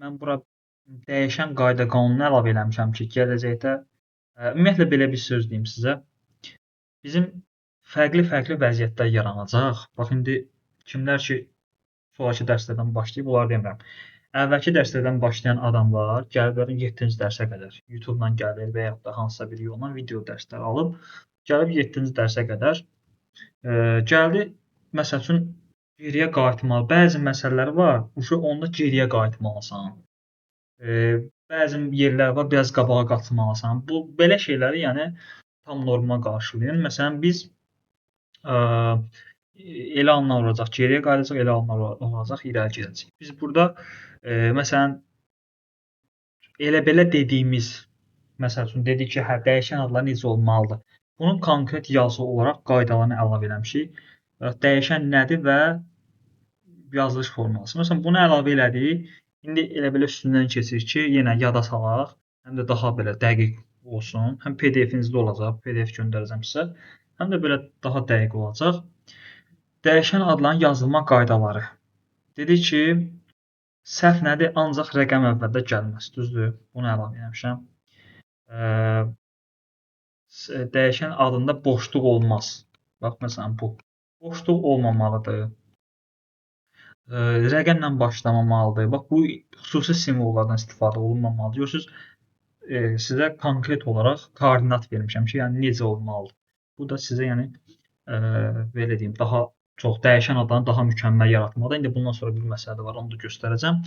Mən bura dəyişən qayda qanunu əlavə eləmişəm ki, gələcəkdə ümumiyyətlə belə bir söz deyim sizə. Bizim fərqli-fərqli vəziyyətlər yaranacaq. Bax indi kimlər ki sonrakı dərslərdən başlayıb, onları demirəm. Əvvəlki dərslərdən başlayan adamlar gəliblər 7-ci dərsə qədər YouTube-dan gəlir və yaxud da hansısa bir yolla video dərslər alıb gəlib 7-ci dərsə qədər gəldi məsəl üçün geriyə qayıtmalı. Bəzi məsələlər var, onda geriyə qayıtmalısan. Bəzi yerlər var, biraz qabağa qaçmalısan. Bu belə şeyləri yəni tam normal qarşılayın. Məsələn biz elə anlar olacaq, geriyə qayıdacaq, elə anlar olacaq, irəli gedəcək. Biz burada məsələn elə belə dediyimiz, məsəl üçün dedik ki, hə dəyişən adlar necə olmalıdır? Bunun konkret yazılı olaraq qaydalarını əlavə eləmişik. Dəyişən nədir və yazılış forması. Məsələn, bunu əlavə elədik. İndi elə belə üstündən keçirik ki, yenə yada salaq, həm də daha belə dəqiq olsun. Həm PDF-inizdə olacaq, PDF göndərəcəm sizə. Həm də belə daha dəqiq olacaq. Dəyişən adların yazılma qaydaları. Dedik ki, səhv nədir? Ancaq rəqəm əvvəldə gəlməz. Düzdür? Bunu əlavə etmişəm. Dəyişən adında boşluq olmaz. Bax, məsələn, bu. Boşluq olmamalıdır. Rəqəmlə başlamamalıdır. Bax, bu xüsusi simvollardan istifadə olunmamalıdır. Görürsüz, sizə konkret olaraq koordinat vermişəm ki, yəni necə olmalıdır. Bu da sizə yəni belə deyim, daha çox dəyişən adlarını daha mükəmməl yaratmaqda. İndi bundan sonra bir məsələ də var, onu da göstərəcəm.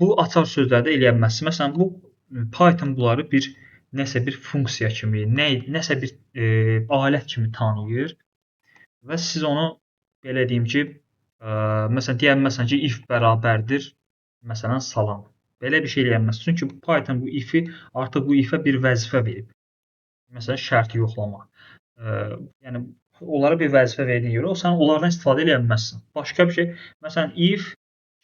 Bu açar sözlərdə eləyə bilməzsiniz. Məsələn, bu Python bunları bir nəsə bir funksiya kimi, nəsə bir alət kimi tanıyır və siz onu belə deyim ki, məsələn deyə bilməzsən ki, if bərabərdir, məsələn salam. Belə bir şey eləyə bilməzsiniz. Çünki Python bu if-i artıq bu if-ə bir vəzifə verib. Məsələn, şərti yoxlama. Yəni onlara bir vəzifə verdiyinə görə sən onlardan istifadə edə bilməzsən. Başqa bir şey, məsələn if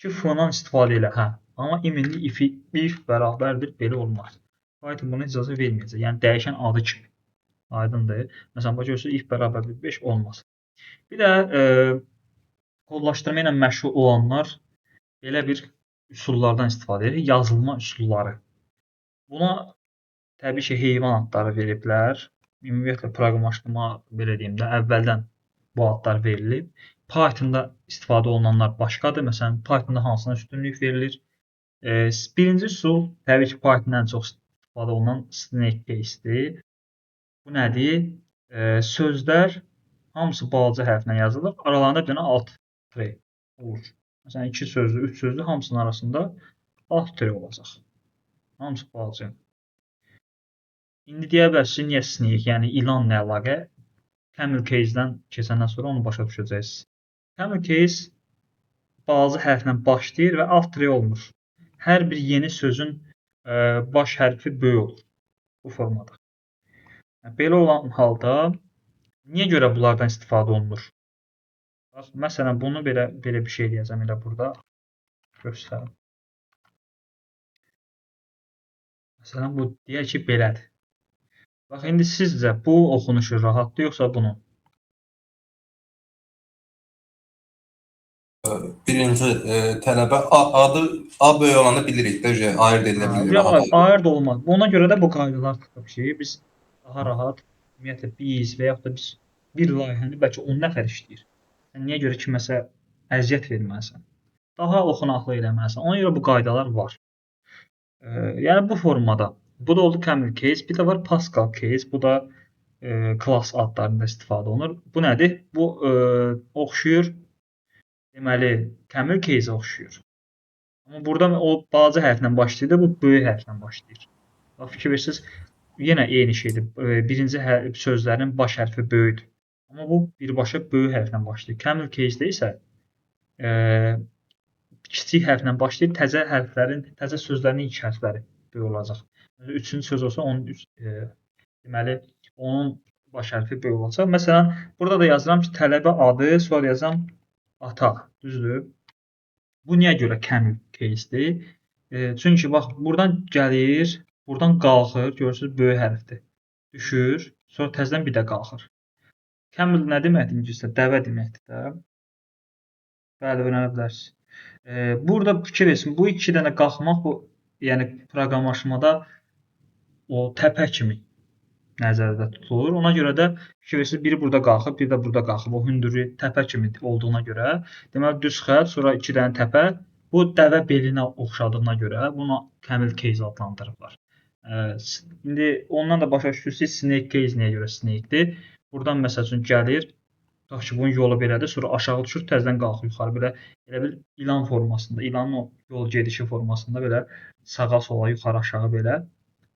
ki, f-dan istifadə elə, hə. Amma iminli if bərabərdir, belə olmaz. Python buna icazə verməyəcək. Yəni dəyişən adı kimi. Aydındır. Məsələn, bax görürsüz if bərabərdir 5 olmaz. Bir də kodlaşdırma ilə məşğul olanlar belə bir üsullardan istifadə edir. Yazılma üsulları. Buna təbii ki, heyvan adları veriblər. Ümumiyyətlə proqramlaşdırma belə deyim də əvvəldən bu adlar verilib. Pythonda istifadə olunanlar başqadır. Məsələn, Pythonda hansına üstünlük verilir? Birinci üsul təbii ki, Pythonda ən çox istifadə olunan snake case-dir. Bu nədir? Sözlər hamısı balaca hərflə yazılır. Aralarında bir dənə alt tire olur. Məsələn, 2 sözlü, 3 sözlü hamısının arasında alt tire olacaq. Hamısı balaca. İndi deyə bilərsiniz, niyə snake, yəni ilan nə əlaqə? Camel case-dən keçəndən sonra onu başa düşəcəksiniz. Camel case balaca hərflə başlayır və alt tire olmur. Hər bir yeni sözün baş hərfi böyük olur. Bu formada. Belə olan halda niyə görə bunlardan istifadə olunur? Məsələn, bunu belə bir şey deyəcəm elə burada. Göstərim. Məsələn, bu deyək ki, belədir. Bax, indi sizcə bu oxunuşu rahatdır, yoxsa bunun? Birinci tələbə adı A böyük olanı bilirik də, ayırd edilə bilir. Ayırd olmaz. Ona görə də bu qaydalar tutub ki, biz daha rahat, ümumiyyətlə biz və yaxud da biz bir layihəni bəlkə 10 nəfər işləyir. Niyə görə kiməsə əziyyət verməlisən? Daha oxunaqlı eləməlisən. Ona görə bu qaydalar var. Yəni bu formada. Bu da oldu Camel case. Bir də var Pascal case. Bu da klass adlarında istifadə olunur. Bu nədir? Bu oxşuyur. Deməli, Camel case-ə oxşuyur. Amma burada o balaca hərflə başlayır, bu böyük hərflə başlayır. Bax, fikir verirsiniz, yenə eyni şeydir. Birinci sözlərin baş hərfi böyükdür. Amma bu birbaşa böyük hərflə başlayır. Camel case-də isə kiçik hərflə başlayır, təzə sözlərin ilk hərfləri böyük olacaq. 3-cü söz olsa deməli onun baş hərfi böyük olacaq. Məsələn, burada da yazıram ki, tələbə adı, sonra yazıram ata, düzdür? Bu niyə görə Camel case-dir? Çünki bax, buradan gəlir, buradan qalxır, görürsünüz, böyük hərfdir. Düşür, sonra təzədən bir də qalxır. Camel nə deməkdir ingiliscə? Dəvə deməkdir də. Bəli, öyrənə bilərsiniz. Burada fikir versin. Bu iki dənə qalxmaq yəni proqramlaşmada o təpə kimi nəzərdə tutulur. Ona görə də fikir versiniz, biri burada qalxıb, biri də burada qalxıb. O hündürlüyü təpə kimi olduğuna görə, deməli düz xətt, sonra iki dənə təpə. Bu dəvə belinə oxşadığına görə bunu camel case adlandırıblar. İndi ondan da başa düşürsünüz snake case nəyə görə snake'dir. Buradan məsəl üçün gəlir, tutaq ki, bunun yolu belədir, sonra aşağı düşür, təzədən qalxır yuxarı belə elə bil ilan formasında, ilanın o yol gedişi formasında belə sağa sola, yuxarı aşağı belə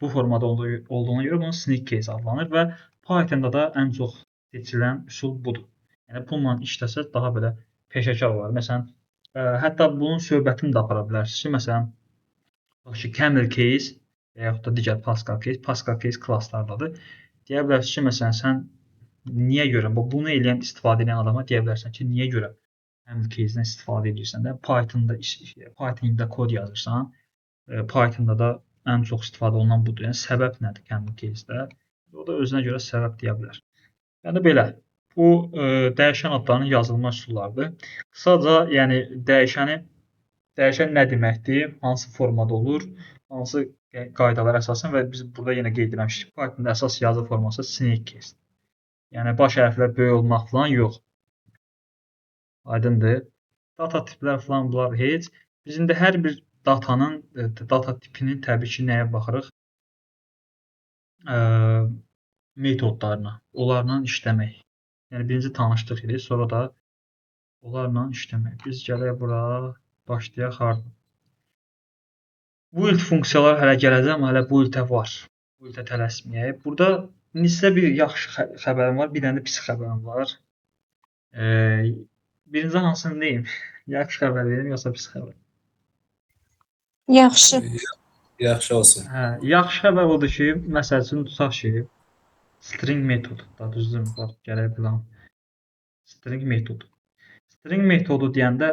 bu formada olduğuna görə bunu snake case adlanır və Pythonda da ən çox seçilən üsul budur. Yəni bununla işləsəz daha belə peşəkar olar. Məsələn, hətta bunun söhbətini də apara bilərsiniz ki, məsələn, tutaq ki, camel case və yaxud da digər Pascal case klasslardadır. Deyə bilərsiniz ki, məsələn, sən niyə görə bunu eləyən, istifadə edən adama deyə bilərsən ki, niyə görə camel case-dən istifadə edirsən də Pythonda kod yazırsan, Pythonda da ən çox istifadə olunan budur. Yəni səbəb nədir camel case-də? O da özünə görə səbəb deyə bilər. Yəni belə. Bu dəyişən adlarının yazılma üsullarıdır. Qısaca, yəni dəyişən nə deməkdir? Hansı formada olur? Hansı qaydalara əsasən və biz burada yenə qeyd etmişik. Pythonda əsas yazı forması snake case. Yəni baş hərflər böyük olmaq falan yox. Aydındır. Data tiplər falan bunlar heç. Biz indi hər bir data tipinin təbii ki, nəyə baxırıq? Metodlarına, onlarla işləmək. Yəni birinci tanışlıq edir, sonra da onlarla işləmək. Biz gələk bura, başlayaq hardan. Build funksiyalar hələ gələcək, amma hələ build-ə var. Build-ə tələsməyək. Burada sizə bir yaxşı xəbərim var, bir dənə də pis xəbərim var. Birinci hansını deyim? Yaxşı xəbər verim, yoxsa pis xəbər? Yaxşı. Yaxşı olsun. Yaxşı xəbər odur ki, məsəl üçün tutaq ki, string metodu da düzdür, bax gələk bilan. String metodu. String metodu deyəndə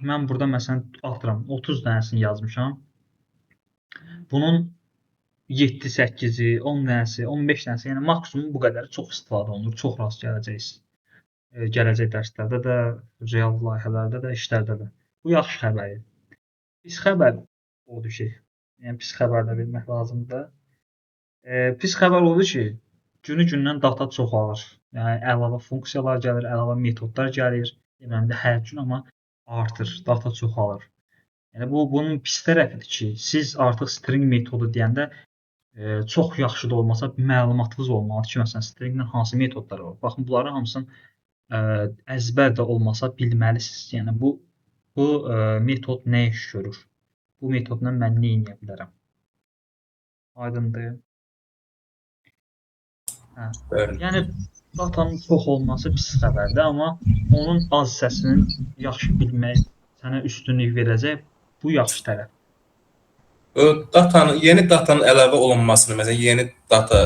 mən burada məsələn atıram 30 dənəsini yazmışam. Bunun 7, 8-i, 10 dənəsi, 15 dənəsi, yəni maksimum bu qədər çox istifadə olunur, çox rast gələcəksiniz. Gələcək dərslərdə də, real layihələrdə də, işlərdə də. Bu yaxşı xəbərdir. Pis xəbər odur ki, yəni pis xəbər də vermək lazımdır. Pis xəbər odur ki, günü-gündən data çoxalır. Yəni əlavə funksiyalar gəlir, əlavə metodlar gəlir. Deməli də hər gün amma artır, data çoxalır. Yəni bunun pis tərəfidir ki, siz artıq string metodu deyəndə çox yaxşı da olmasa məlumatınız olmalıdır ki, məsələn stringlə hansı metodlar var. Baxın, bunların hamısını əzbər də olmasa bilməlisiniz. Yəni bu metod nə iş görür? Bu metodla mən nə edə bilərəm? Aydındır. Yəni datanın çox olması pis xəbərdir, amma onun az hissəsinin yaxşı bilmək sənə üstünlük verəcək. Bu yaxşı tərəf. Yeni datanın əlavə olunmasını, məsələn, yeni data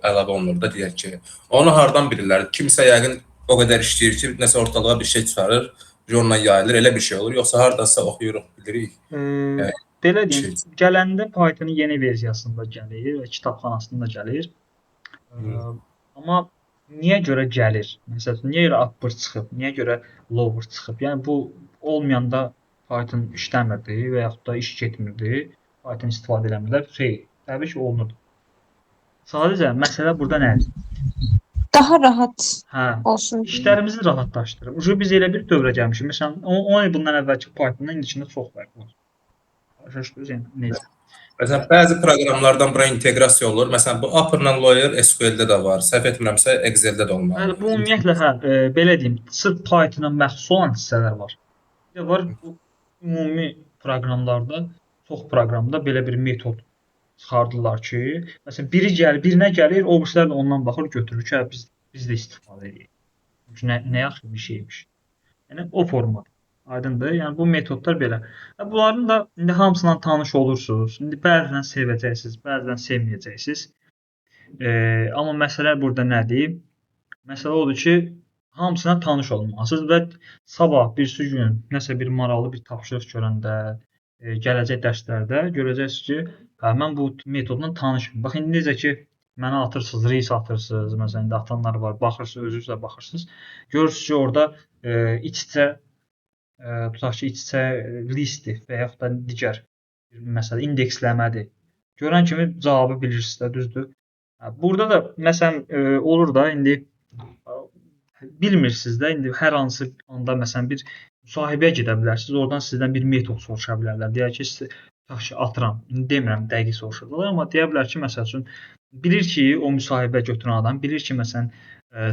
əlavə olunur da deyək ki, onu hardan bilirlər? Kimsə yəqin o qədər işləyir ki, nəsə ortalığa bir şey çıxarır, onunla yayılır, elə bir şey olur, yoxsa hardasa oxuyuruq, bilirik. Belə deyim, gələndə Python'ın yeni versiyasında gəlir və kitabxanasında gəlir. Amma niyə görə gəlir? Məsələn, niyə görə upper çıxıb, niyə görə lower çıxıb? Yəni bu olmayanda Python işləmirdi və yaxud da iş getmirdi. Python istifadə eləmirlər. Xeyr, təbii ki, olunur. Sadəcə məsələ burada nədir? Daha rahat olsun. İşlərimizi rahatlaşdırır. Biz elə bir dövrə gəlmişik. Məsələn, 10 il bundan əvvəlki Python'dan indikində çox fərq var. Başa necə? Məsələn, bəzi proqramlardan bura inteqrasiya olur. Məsələn, bu upper-la lower SQL-də də var. Səhv etmirəmsə Excel-də də olmalıdır. Bu ümumiyyətlə belə deyim, sırf Python-a məxsus olan hissələr var. Bir də var bu ümumi proqramlarda, çox proqramda belə bir metod çıxardılar ki, məsələn birinə gəlir, o birisilər də ondan baxır, götürür ki, biz də istifadə edirik. Nə yaxşı bir şeymiş. Yəni o format. Aydındır? Yəni bu metodlar belə. Bunların da indi hamısından tanış olursunuz. İndi bəzən sevəcəksiniz, bəzən sevməyəcəksiniz. Amma məsələ burada nədir? Məsələ odur ki, hamısına tanış olmalısınız və sabah birisi gün nəsə bir maraqlı bir tapşırıq görəndə, gələcək dərslərdə görəcəksiniz ki, mən bu metodla tanışım. Bax, indi necə ki, mənə atırsınız, reis atırsınız, məsələn, indi atanlar var, baxırsınız, özünüz də baxırsınız. Görürsünüz ki, orada iç-içə tutaq ki, iç-içə listdir və yaxud da digər bir məsələ indeksləmədir. Görən kimi cavabı bilirsiniz də, düzdür? Burada da məsələn olur da indi bilmirsiniz də, indi hər hansı anda məsələn bir müsahibəyə gedə bilərsiniz. Oradan sizdən bir metod soruşa bilərlər. Deyək ki, tutaq ki, atıram. İndi demirəm dəqiq soruşurlar, amma deyə bilər ki, məsəl üçün bilir ki, o müsahibə götürən adam bilir ki, məsələn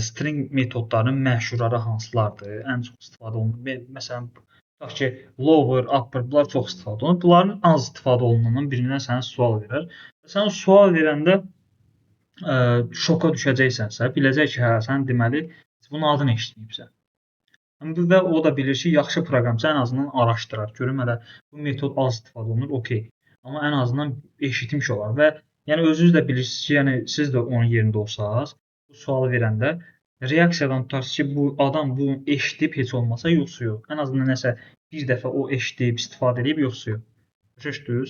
string metodlarının məşhurları hansılardır, ən çox istifadə olunur. Məsələn, tutaq ki, lower, upper bunlar çox istifadə olunur. Bunların az istifadə olunandan birindən sənə sual verər. Sən sual verəndə şoka düşəcəksənsə, biləcək ki, hə, sən deməli bunun adını eşitməyibsən. Və o da bilir ki, yaxşı proqramçı ən azından araşdırar. Görüm hələ bu metod az istifadə olunur, okey. Amma ən azından eşitmiş olar və yəni özünüz də bilirsiniz ki, yəni siz də onun yerində olsanız, bu sualı verəndə reaksiyadan tutarsınız ki, bu adam bunu eşidib heç olmasa yoxsa yox. Ən azından nəsə bir dəfə o eşidib, istifadə edib yoxsa yox. Başa.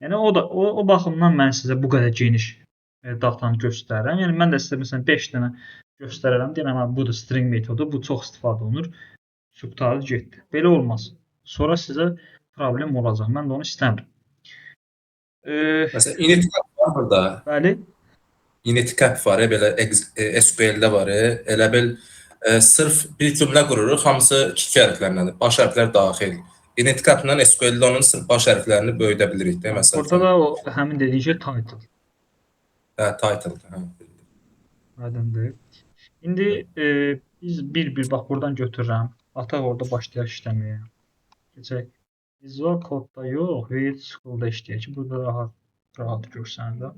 Yəni o baxımdan mən sizə bu qədər geniş datanı göstərirəm. Yəni mən də sizə məsələn 5 dənə göstərərəm. Deyirəm, budur string metodu, bu çox istifadə olunur. Qurtardı, getdi. Belə olmaz. Sonra sizə problem olacaq. Mən də onu istəmirəm. Məsələn, init var burada. Bəli. Init cap var, belə SQL-də var. Elə bil sırf bir cümlə qururuq, hamısı kiçik hərflərləndir. Baş hərflər daxil. Init cap-la SQL-də onun sırf baş hərflərini böyüdə bilirik də məsələn. Burada da o həmin dediyi şey title. Hə, title. Hə. Aydındır. İndi biz bir bax buradan götürürəm. Ataq orada başlayaq işləməyə. Keçək. Visual Code'da yox, Visual School'da işləyək ki, burada rahat görsənir də.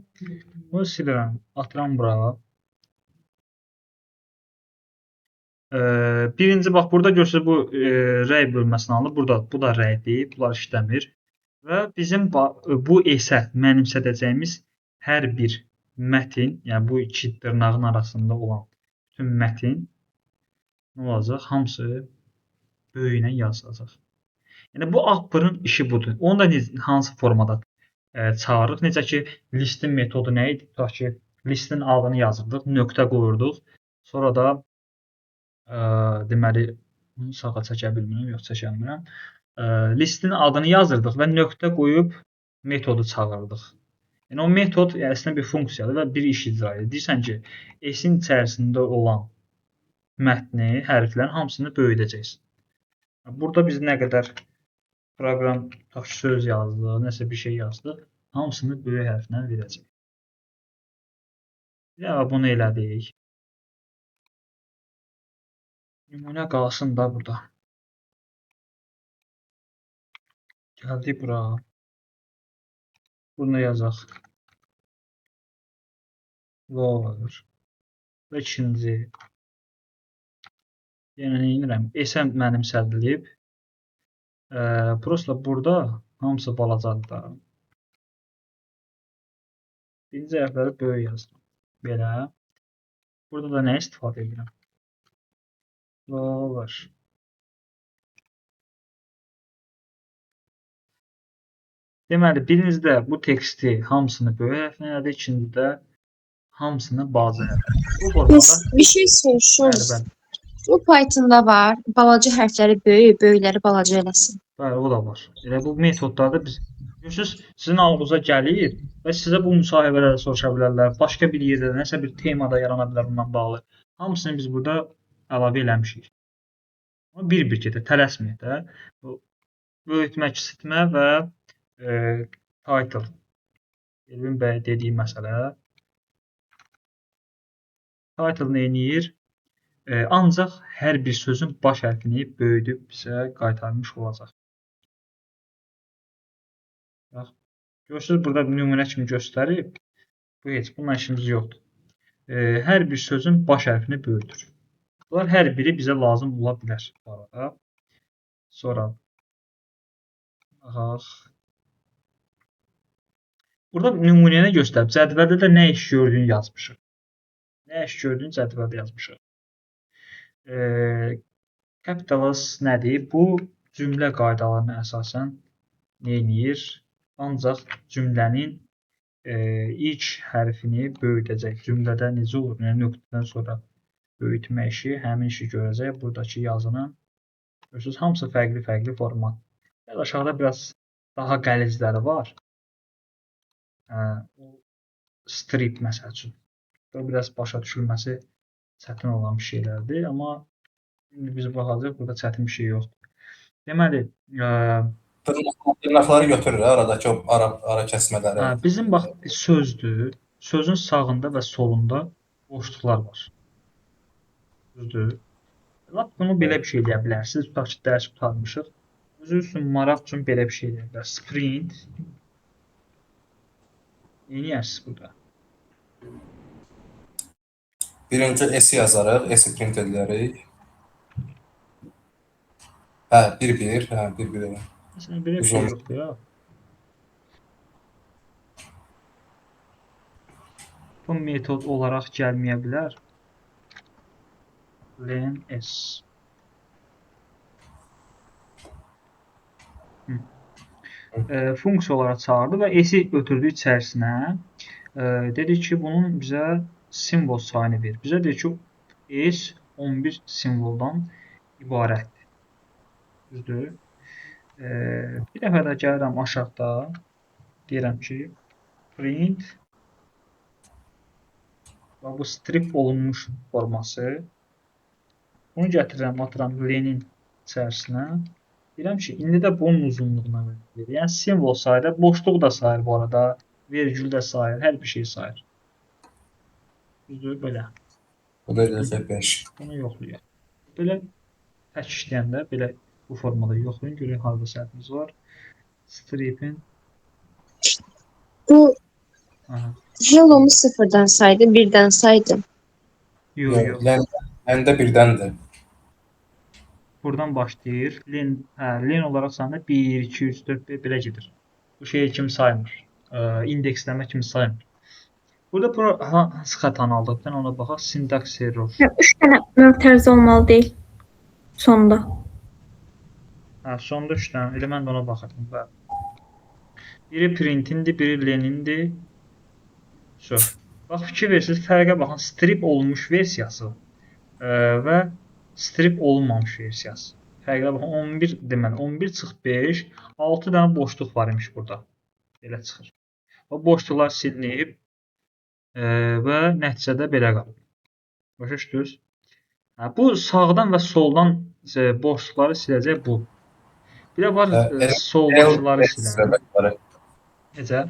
Bunu silirəm, atıram bura. Birinci bax burada görsəniz bu rəy bölməsini alır. Burada bu da rəydir, bunlar işləmir. Və bizim bu S-ə mənimsədəcəyimiz hər bir mətin, yəni bu iki dırnağın arasında olan bütün mətin nə olacaq? Hamısı böyüklə yazılacaq. Yəni bu upper'ın işi budur. Onu da hansı formada çağırırıq? Necə ki, listin metodu nə idi? Tutaq ki, listin adını yazırdıq, nöqtə qoyurduq. Sonra da deməli bunu sağa çəkə bilmirəm, yox çəkə bilmirəm. Listin adını yazırdıq və nöqtə qoyub metodu çağırırdıq. Yəni o metod əslində bir funksiyadır və bir iş icra edir. Deyirsən ki, S-in içərisində olan mətni, hərflərin hamısını böyüdəcəksən. Burada biz nə qədər proqram söz yazdı, nəsə bir şey yazdı, hamısını böyük hərflə verəcək. Ya bunu elədik. Nümunə qalsın da burada. Gəldik bura. Bunu yazaq. Lower. Və ikinci. Yəni nə edirəm? S-ə mənimsədilib. Prosta burada hamısı balacadır da. Birinci hərfləri böyük yazdım. Belə. Burada da nə istifadə edirəm? Lower. Deməli, birincidə bu teksti hamısını böyük hərflə yazdı, ikincidə hamısını balaca hərflə. Bir şey soruşurum. Bu Python'da var. Balaca hərfləri böyük, böyükləri balaca eləsin. Bəli, o da var. Elə bu metodlarda biz görürsüz, sizin ağlınıza gəlir və sizə bu müsahibələrdə soruşa bilərlər. Başqa bir yerdə nəsə bir temada yarana bilər bundan bağlı. Hamısını biz burada əlavə eləmişik. Amma bir-bir gedir, tələsməyək də. Bu böyütmə, kiçiltmə və title. Elvin bəy dediyi məsələ. Title nə edir? Ancaq hər bir sözün baş hərfini böyüdüb bizə qaytarmış olacaq. Görürsünüz, burada nümunə kimi göstərib. Bu heç, bununla işimiz yoxdur. Hər bir sözün baş hərfini böyüdür. Bunlar hər biri bizə lazım ola bilər. Sonra baxaq. Burada nümunəni göstərib. Cədvəldə də nə iş gördüyünü yazmışıq. Nə iş gördüyünü cədvəldə yazmışıq. Capitals nədir? Bu cümlə qaydalarına əsasən nə edir? Ancaq cümlənin ilk hərfini böyüdəcək. Cümlədə necə olur? Yəni nöqtədən sonra böyütmə işi həmin işi görəcək. Buradakı yazının Görürsünüz, hamısı fərqli format. Biraz aşağıda biraz daha qəlizləri var. O strip məsəl üçün. Bu biraz başa düşülməsi çətin olan bir şeylərdir, amma indi biz baxacağıq, burada çətin bir şey yoxdur. Deməli, Dırnaqları götürür aradakı o ara kəsmələri. bizim bax sözdür. Sözün sağında və solunda boşluqlar var. Düzdür? Lap bunu belə bir şey deyə bilərsiniz. Tutaq ki, dərs qurtarmışıq. Özünüz üçün maraq üçün belə bir şey deyə bilərsiniz. Print. Neyniyərsiniz burada? Birinci S yazarıq, S print edərik. Hə, 1-1, hə, 1-1. Məsələn, belə bir şey yoxdur ya. Bu metod olaraq gəlməyə bilər. Len S. Funksiya olaraq çağırdı və S-i götürdü içərisinə. Dedi ki, bunun bizə simvol sayını ver. Bizə deyir ki, S 11 simvoldan ibarətdir. Düzdür? Bir dəfə də gəlirəm aşağıda. Deyirəm ki, print bu strip olunmuş forması. Bunu gətirirəm, atıram lenin içərisinə. Deyirəm ki, indi də bunun uzunluğuna verir. Yəni simvol sayır, boşluq da sayır bu arada, vergül də sayır, hər bir şey sayır. Düzdür, belə. Bu da eləcək 5. Bunu yoxlayaq. Belə tək işləyəndə, belə bu formada yoxlayın, görək harada səhvimiz var. Strip'in Bu aha. hello-mu sıfırdan saydı, birdən saydı. Yox. Məndə birdəndir. Buradan başlayır. Len olaraq sayında 1, 2, 3, 4, 5 belə gedir. Bu şeyi kimi saymır. İndeksləmə kimi saymır. Burada hansı xətanı aldıq? Ben ona baxaq. Syntax error. 3 dənə mötərizə olmalı deyil sonda. Sonda 3 dənə. Elə mən də ona baxırdım. Biri printindir, biri lenindir. Bax, fikir verirsiniz, fərqə baxın. Strip olunmuş versiyası və strip olunmamış versiyası. Fərqə baxın, 11 deməli, 11 çıx 5, 6 dənə boşluq var imiş burada. Belə çıxır. O boşluqlar silinib və nəticədə belə qalır. Başa düşdünüz? Bu sağdan və soldan boşluqları siləcək bu. Bir də var soldakıları siləcək. Necə?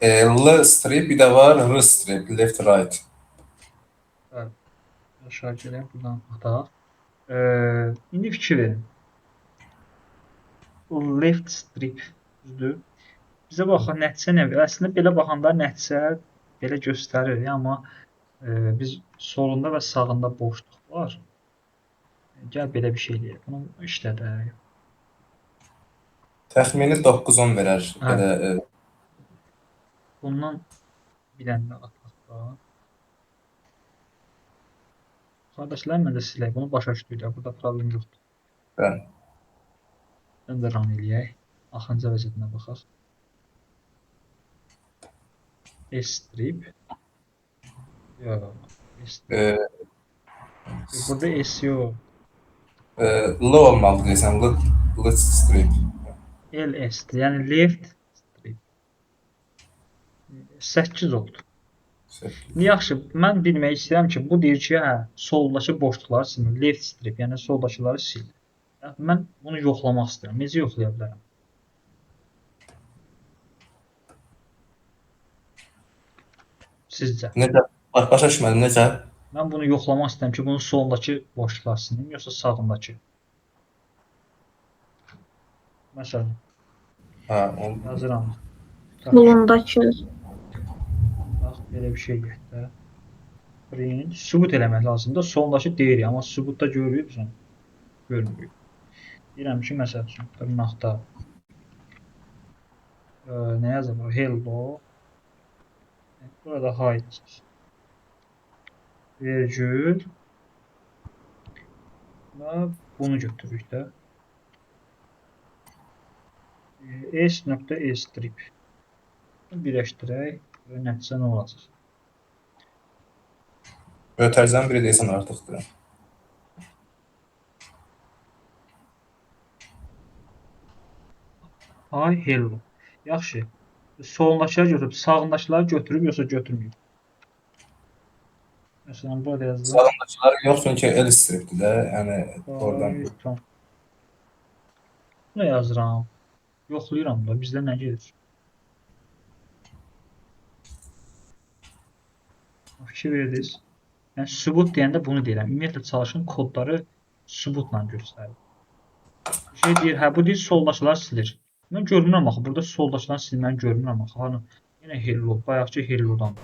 L strip, bir də var R strip, left right. Aşağı gələk, buradan ataq. İndi fikir verin. Left strip düzdür. Bizə baxın, nəticə nə verir? Əslində belə baxanda nəticə belə göstərir, amma biz solunda və sağında boşluq var. Gəl belə bir şey eləyək. Bunu işlədək. Təxmini 9-10 verər. Belə bundan bir dənə də ataq. Qardaşlar, mən də silək. Bunu başa düşdük. Burada problem yoxdur. Bəli. Mən də run eləyək. Axırıncı vəziyyətinə baxaq. S-strip. Yox. Burada S yox. L olmalı deyəsən. L strip. LS-dir. Yəni left strip. 8 oldu. Yaxşı, mən bilmək istəyirəm ki, bu deyir ki, soldakı boşluqları silmir. Left strip, yəni soldakıları sil. Mən bunu yoxlamaq istəyirəm. Necə yoxlaya bilərəm? Sizcə? Necə? Başa düşmədim, necə? Mən bunu yoxlamaq istəyirəm ki, bunun solundakı boşluqları silmir, yoxsa sağındakı? Məsələn. Yazıram. Solundakı. Bax, belə bir şey getdi. Print. Sübut eləmək lazımdır. Solundakı deyirik, amma sübutda görürük biz onu. Görmürük. Deyirəm ki, məsəl üçün, dırnaqda nə yazılır? Hello. Burada hide. Vergül. Və bunu götürürük də. S.strip. Birləşdirək və nəticə nə olacaq? Mötərizənin biri deyəsən artıqdır. Hi, hello. Yaxşı. Solundakıları götürüb, sağındakıları götürüb, yoxsa götürməyib? Məsələn, burada yazılır. Sağındakılar yox, çünki el stripdir də, yəni oradan. Python. Buna yazıram. Yoxlayıram da, bizdə nə gedir? Fikir verdiniz. Yəni, sübut deyəndə bunu deyirəm. Ümumiyyətlə, çalışın kodları sübutla göstərin. Bir şey deyir, hə, bu deyir, soldakılar silir. Mən görmürəm axı, burada soldakıların silməni görmürəm axı. Hani, yenə hello, bayaqçı hellodan.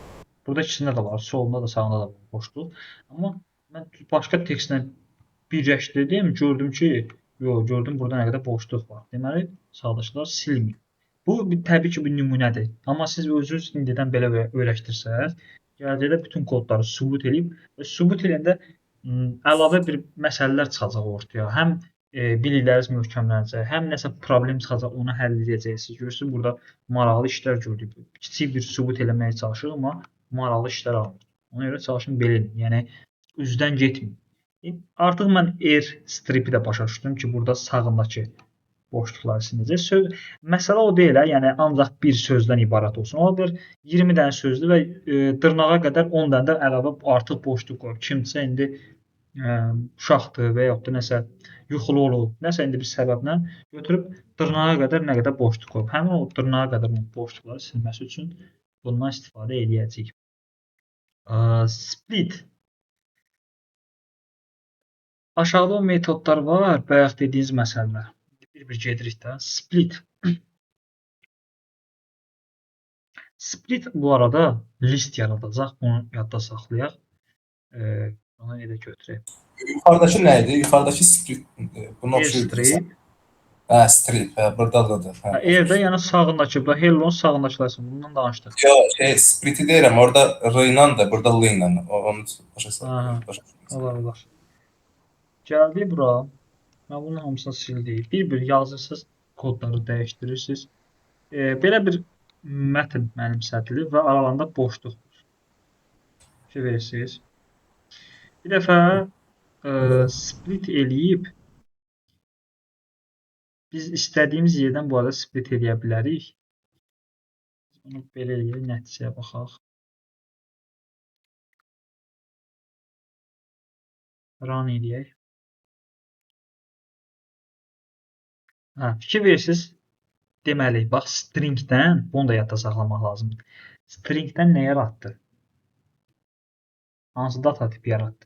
Burada ikisində də var, solunda da, sağında da var boşluq. Amma mən başqa tekstlə birləşdirdim, gördüm ki, yox, gördüm burada nə qədər boşluq var. Deməli, sağdakılar silmir. Bu təbii ki, bir nümunədir. Amma siz özünüz indidən belə öyrəşdirsəz, gələcəkdə bütün kodları sübut edib və sübut edəndə əlavə bir məsələlər çıxacaq ortaya. Həm bilikləriniz möhkəmlənəcək, həm nəsə problem çıxacaq, onu həll edəcəksiniz. Görürsünüz, burada maraqlı işlər gördük. Kiçik bir sübut eləməyə çalışırıq, amma maraqlı işlər almır. Ona görə çalışın belə edin. Yəni, üzdən getməyin. Artıq mən air stripi də başa düşdüm ki, burada sağındakı boşluqları siləcək. Məsələ o deyil, yəni ancaq bir sözdən ibarət olsun. Ola bilər 20 dənə sözdür və dırnağa qədər 10 dənə də əlavə artıq boşluq qoyub. Kimsə indi uşaqdır və yaxud da nəsə yuxulu olub, nəsə indi bir səbəblə götürüb dırnağa qədər nə qədər boşluq qoyub. Həmin o dırnağa qədər boşluqları silməsi üçün bundan istifadə edəcəyik. Split. Aşağıda o metodlar var, bayaq dediyiniz məsələlər. Bir gedirik də. Split. Split bu arada list yaradacaq. Bunu yadda saxlayaq. Onu elə götürək. Yuxarıdakı nə idi? Yuxarıdakı split. Bunu oxşuyurdu. Strip. Hə, strip. Hə, buradadır. Hə. Airdə yəni sağındakı, bu Hello'nun sağındakılar. Bundan danışdıq. Yox, split'i deyirəm. Orada R ilə də, burada L ilə. Onu başa saldım. Olar. Gəldik bura. Mən bunun hamısını sildim. Bir-bir yazırsınız, kodları dəyişdirirsiniz. Belə bir mətn mənimsədilir və aralarında boşluqdur. Fikir verirsiniz. Bir dəfə split eləyib biz istədiyimiz yerdən bu arada split eləyə bilərik. Bunu belə eləyək, nəticəyə baxaq. Run eləyək. Fikir verirsiniz. Deməli, bax, stringdən, bunu da yadda saxlamaq lazımdır. Stringdən nə yaratdı? Hansı data tipi yaratdı?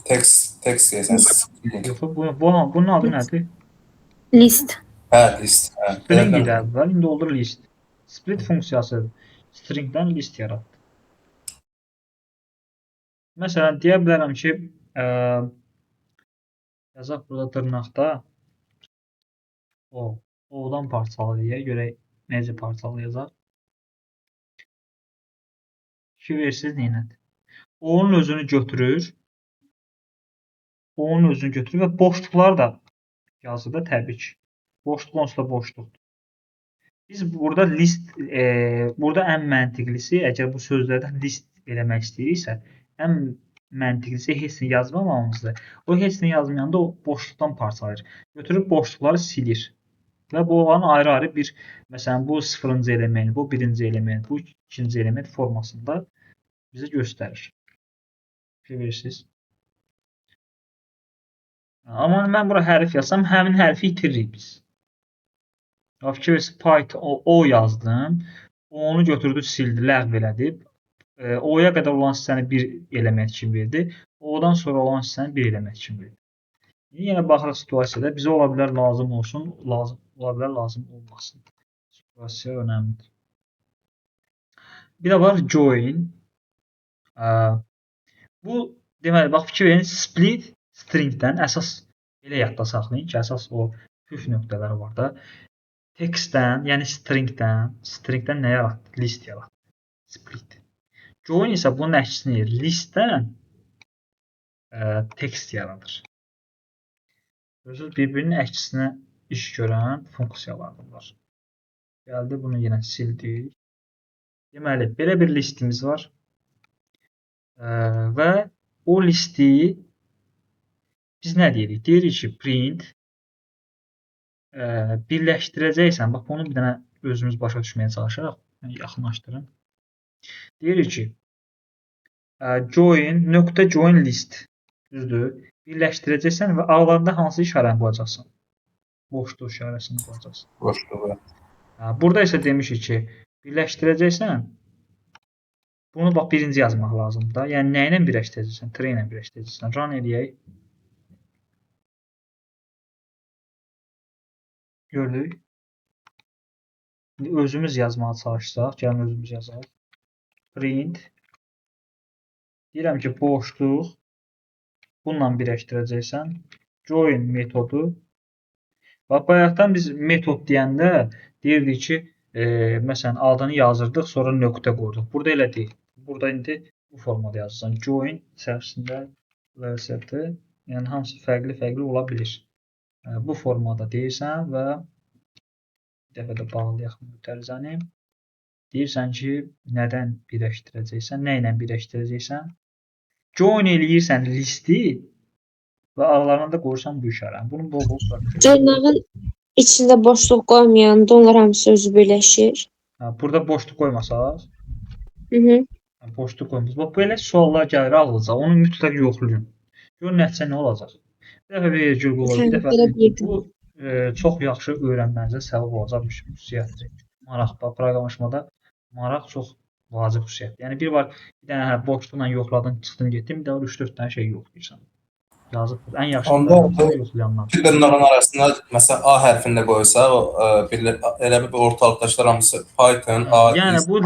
Text deyəsən. Yox, bunun adı nədir? List. Hə, list. String idi əvvəl, indi olur list. Split funksiyası stringdən list yaratdı. Məsələn, deyə bilərəm ki, yazaq burada dırnaqda o-dan parçalayaq, görək necə parçalayacaq. Fikir verirsiniz neynədir? O-nun özünü götürür. O-nun özünü götürür və boşluqlar da yazıda təbii ki. Boşluq onsuz da boşluqdur. Biz burada list, burada ən məntiqlisi, əgər bu sözlərdən list eləmək istəyiriksə, ən məntiqlisi heç nə yazmamamızdır. O heç nə yazmayanda o boşluqdan parçalayır. Götürüb boşluqları silir. Və bu onların ayrı-ayrı bir, məsələn, bu 0-cı element, bu 1-ci element, bu 2-ci element formasında bizə göstərir. Fikir verirsiniz. Amma mən bura hərf yazsam, həmin hərfi itiririk biz. Fikir verirsiniz, Python o yazdım. Onu götürdü, sildi, ləğv elədi. O-ya qədər olan hissəni bir element kimi verdi. O-dan sonra olan hissəni bir element kimi verdi. Yenə baxırıq situasiyada. Bizə ola bilər lazım olsun, ola bilər lazım olmasın. Situasiya önəmlidir. Bir də var join. Bu, deməli, bax, fikir verin, split stringdən əsas elə yadda saxlayın ki, əsas o püf nöqtələri var da. Textdən, yəni stringdən nə yaratdı? List yaratdı. Split. Join isə bunun əksini listdən text yaradır. Görürsünüz, bir-birinin əksinə iş görən funksiyalardır var. Gəldi, bunu yenə sildik. Deməli, belə bir listimiz var. Və o listi biz nə deyirik? Deyirik ki, print birləşdirəcəksən, bax bunu bir dənə özümüz başa düşməyə çalışırıq. Yaxınlaşdırın. Deyirik ki, join list düzdür. Birləşdirəcəksən və aralarında hansı işarəni qoyacaqsan? Boşluq işarəsini qoyacaqsan. Boşluğu. Burada isə demişik ki, birləşdirəcəksən. Bunu bax birinci yazmaq lazımdır da. Yəni nə ilə birləşdirəcəksən? Tree ilə birləşdirəcəksən. Run eləyək. Gördük. İndi özümüz yazmağa çalışsaq, gəlin özümüz yazaq. Print. Deyirəm ki, boşluq. Bununla birləşdirəcəksən. Join metodu. Bax, bayaqdan biz metod deyəndə deyirdik ki, məsələn, adını yazırdıq, sonra nöqtə qoyduq. Burada elə deyil. Burada indi bu formada yazırsan. Join içərisində VST, yəni hamısı fərqli-fərqli ola bilir. Bu formada deyirsən və bir dəfə də bağlayaq mütərizəni. Deyirsən ki, nədən birləşdirəcəksən, nə ilə birləşdirəcəksən. Join eləyirsən listi və aralarına da qoyursan bu işarəni. Bunu bol-bol praktik. Dırnağın içində boşluq qoymayanda onlar hamısı özü birləşir. Burada boşluq qoymasaq, boşluq qoymasaq. Bax, belə suallar gəlir ağlınıza. Onu mütləq yoxlayın. Görün nəticə nə olacaq. Bir dəfə vergül qoyulur, bir dəfə bu çox yaxşı öyrənmənizə səbəb olacaq bir xüsusiyyətdir. Maraq, proqramlaşmada maraq çox vacib xüsusiyyətdir. Yəni bir var, bir dənə boşluqla yoxladın, çıxdın, getdin, bir də 3-4 dənə şey yoxlayırsan. Yazıqdır. Ən yaxşı yoxlayanlar. Bir dırnağın arasında məsələn A hərfini də qoysaq, elə bir ortalıqdaşlar hamısı Python, A. Yəni bu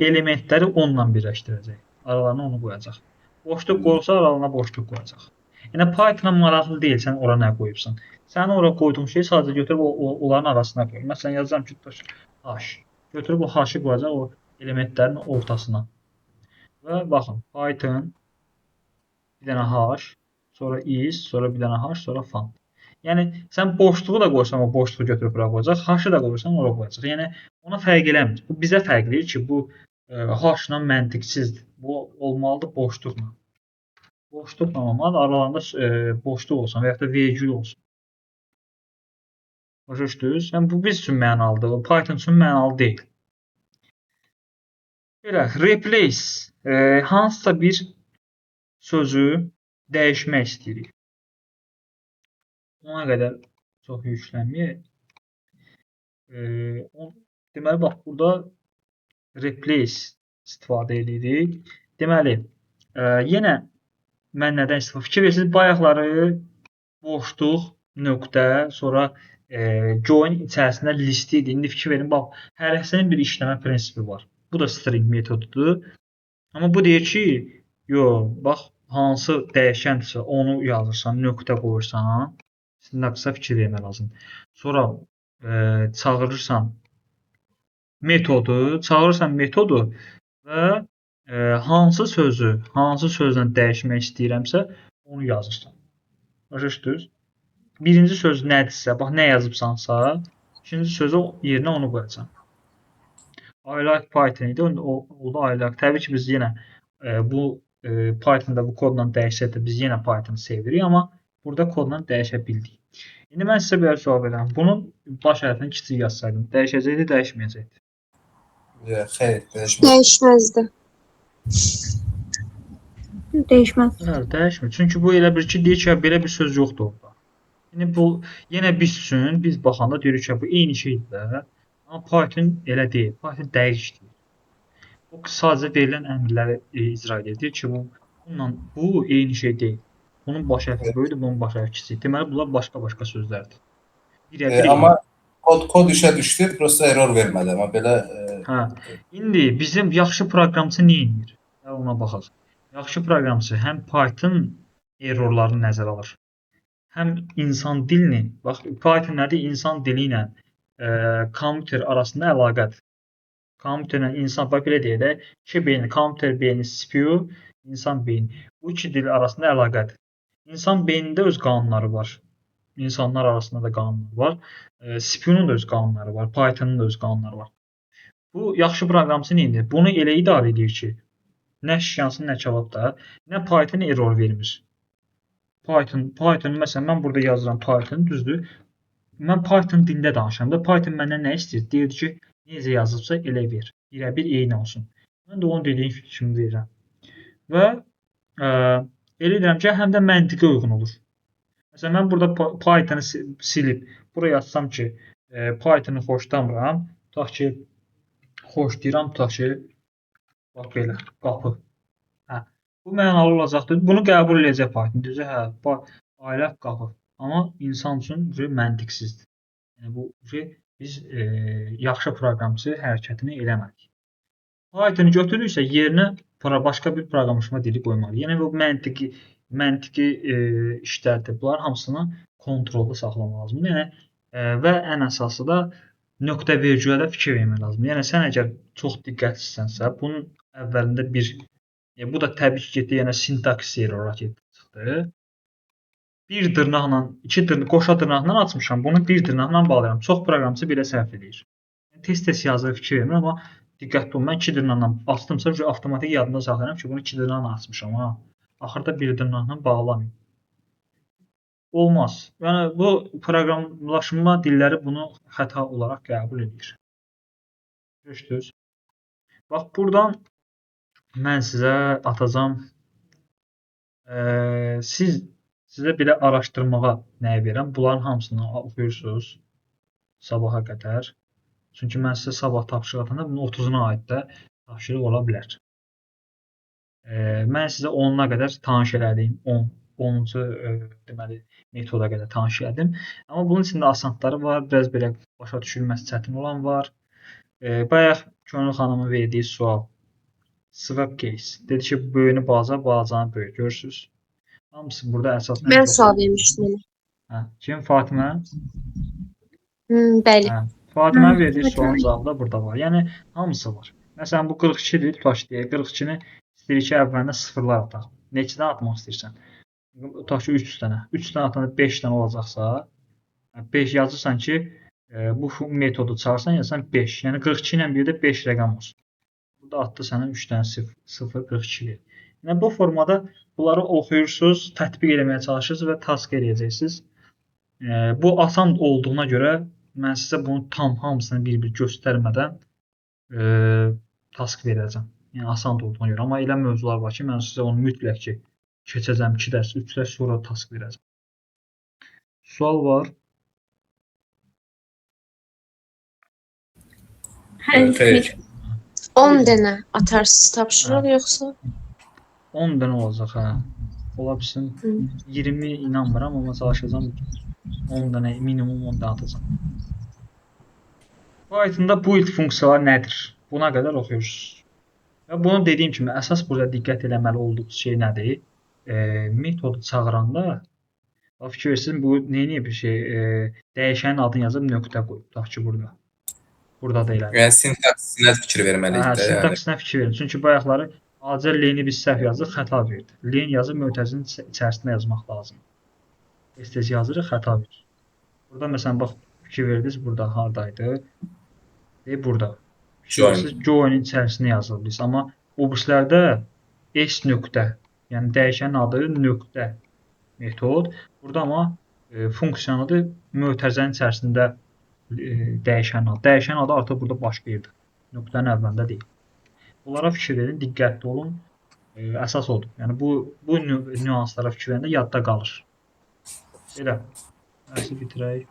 elementləri onunla birləşdirəcək. Aralarına onu qoyacaq. Boşluq qoysa aralarına boşluq qoyacaq. Yəni Python-a maraqlı deyil, sən ora nə qoyubsan. Sən ora qoyduğun şeyi sadəcə götürüb onların arasına qoy. Məsələn, yazacağam ki, H. Götürüb o H-ı qoyacaq o elementlərin ortasına. Və baxın, Python bir dənə H, sonra is, sonra bir dənə H, sonra font. Yəni sən boşluğu da qoysan, o boşluğu götürüb ora qoyacaq, H-ı da qoysan, ora qoyacaq. Yəni ona fərq eləmir. Bu bizə fərq eləyir ki, bu H-la məntiqsizdir. Bu olmalıdır boşluqla. Boşluqla olmalı, aralarında boşluq olsun və ya da vergül olsun. Başa düşdünüz? Yəni bu biz üçün mənalıdır, Python üçün mənalı deyil. Belə, replace hansısa bir sözü dəyişmək istəyirik. Ona qədər çox yüklənməyək. Deməli, bax, burada replace istifadə edirik. Deməli, yenə mən nədən istifadə fikir versiniz, bayaqları boşluq, nöqtə, sonra join içərisində listi idi. İndi fikir verin, bax, hərəsinin bir işləmə prinsipi var. Bu da string metodudur. Amma bu deyir ki, yox, bax, hansı dəyişəndirsə onu yazırsan, nöqtə qoyursan, sintaksa fikir vermək lazımdır. Sonra çağırırsan metodu və hansı sözlə dəyişmək istəyirəmsə onu yazırsan. Başa düşdünüz? Birinci söz nədirsə, bax nə yazıbsansa, ikinci sözü yerinə onu qoyacaqsan. I like Python idi, o da I like. Təbii ki, biz yenə bu Python'da bu kodla dəyişsə də biz yenə Python sevirik, amma burada kodla dəyişə bildik. İndi mən sizə belə sual verirəm. Bunun baş hərfini kiçik yazsaydım, dəyişəcəkdi, dəyişməyəcəkdi? Xeyr, dəyişməz. Dəyişməzdi. Dəyişməz. Bəli, dəyişmir. Çünki bu elə bir ki, deyir ki, belə bir söz yoxdur orada. Yəni bu yenə biz üçün biz baxanda deyirik ki, bu eyni şeydir də. Amma Python elə deyil. Python dəyişdir. O sadəcə verilən əmrləri icra edir ki, bu eyni şey deyil. Bunun baş hərfi böyükdür, bunun baş hərfi kiçikdir. Deməli, bunlar başqa-başqa sözlərdir. Amma kod işə düşdü, prosta error vermədi. Amma belə İndi bizim yaxşı proqramçı nə edir? Ona baxaq. Yaxşı proqramçı həm Python errorlarını nəzərə alır, həm insan dilini, bax Python nədir? İnsan dili ilə kompüter arasında əlaqədir. Kompüterlə insan, bax belə deyək də, iki beyni, kompüter beyni, CPU, insan beyni. Bu iki dil arasında əlaqədir. İnsan beynində öz qanunları var. İnsanlar arasında da qanunlar var. CPU-nun da öz qanunları var. Python-un da öz qanunları var. Bu yaxşı proqramçı nə edir? Bunu elə idarə edir ki, nə şikansın, nə cavabda, nə Python error vermir. Python məsələn, mən burada yazıram Python, düzdür. mən Python dilində danışıram da Python məndən nə istəyir? Deyir ki, necə yazılıbsa elə ver. Birəbir eyni olsun. Mən də onun dediyi kimi verirəm. Və elə edirəm ki, həm də məntiqə uyğun olur. Məsələn, mən burada Python-ı silib buraya yazsam ki, Python-ı xoşlamıram. Tutaq ki, xoşlayıram, tutaq ki, bax belə, qapı. Hə. Bu mənalı olacaqdır. Bunu qəbul edəcək Python. Deyəcək, hə, ailə qapı. Amma insan üçün məntiqsizdir. Yəni bu biz yaxşı proqramçı hərəkətini eləmədik. Python-u götürürsə yerinə başqa bir proqramlaşma dili qoymalıyıq. Yəni bu məntiqi işlərdir. Bunlar hamısını kontrolda saxlamaq lazımdır. Yəni və ən əsası da nöqtə vergülə fikir vermək lazımdır. Yəni sən əgər çox diqqətsizsənsə, bunun əvvəlində bu da təbii ki, yəni sintaks error çıxdı. Bir dırnaqla, iki dırnaq, qoşa dırnaqla açmışam. Bunu bir dırnaqla bağlayıram. Çox proqramçı belə səhv edir. Tez-tez yazır, fikir vermir, amma diqqətli olun. Mən iki dırnaqla açdımsa, avtomatik yadımda saxlayıram ki, bunu iki dırnaqla açmışam. Axırda bir dırnaqla bağlamayım. Olmaz. Yəni bu proqramlaşma dilləri bunu xəta olaraq qəbul edir. Görürsünüz? Bax, buradan mən sizə atacağam. Sizə belə araşdırmağa nəyə verirəm? Bunların hamısını oxuyursunuz sabaha qədər. Çünki mən sizə sabah tapşırıq atanda bunun 30-una aid də tapşırıq ola bilər. Mən sizə 10-una qədər tanış elədim. 10-cu deməli metoda qədər tanış elədim. Amma bunun içində asanları var, biraz belə başa düşülməsi çətin olan var. Bayaq Könül xanımın verdiyi sual. Swap case. Dedi ki, böyüyünü balaca, balacanı böyük. Görürsünüz? Hamısı burada əsasında. Mən sual vermişdim ona. Hə, kim? Fatimə? Bəli. Hə, Fatimənin verdiyi sualın cavabı da burada var. Yəni hamısı var. Məsələn, bu 42-dir, tutaq ki, 42-ni istəyirik ki, əvvəlində sıfırlar ataq. Neçədən atmaq istəyirsən? Tutaq ki, 3 dənə. 3 dənə atanda 5 dənə olacaqsa, 5 yazırsan ki, bu metodu çağırsan, yazsan 5. Yəni 42 ilə bir də 5 rəqəm olsun. Burada atdı sənə 3 dənə 0, 42 verir. Yəni bu formada bunları oxuyursunuz, tətbiq etməyə çalışırsınız və task eləyəcəksiniz. Bu asan olduğuna görə mən sizə bunu tam hamısını bir-bir göstərmədən task verəcəm. Yəni asan olduğuna görə. Amma elə mövzular var ki, mən sizə onu mütləq ki, keçəcəm 2 dərs, 3 dərs sonra task verəcəm. Sual var? Xeyr. 10 dənə atarsınız tapşırıq yoxsa? 10 dənə olacaq, hə. Ola bilsin 20 inanmıram, amma çalışacağam 10 dənə, minimum 10 dənə atacağam. Python'da build funksiyaları nədir? Buna qədər oxuyursunuz. Və bunu dediyim kimi, əsas burada diqqət eləməli olduğunuz şey nədir? Metodu çağıranda fikir verirsiniz, bu neyini bir şey? Dəyişənin adını yazıb nöqtə qoyub. Tutaq ki, burada. Burada da elədir. Yəni sintaksinə fikir verməliyik də. Sintaksinə fikir verin. Çünki bayaqları acil leni biz səhv yazırıq, xəta verdi. Len yazıb mötərizənin içərisində yazmaq lazım. Tez-tez yazırıq, xəta verir. Burada məsələn bax fikir verdiniz, burada hardaydı? Burada. Join-in içərisində yazılır. Amma bu birislərdə s nöqtə, yəni dəyişənin adı nöqtə metod. Burada amma funksiyanın adı mötərizənin içərisində dəyişən adı. Dəyişən adı artıq burada başqa yerdə. Nöqtənin əvvəlində deyil. Bunlara fikir verin, diqqətli olun. Əsas odur. Yəni bu nüanslara fikir verəndə yadda qalır. Belə. Dərsi bitirək.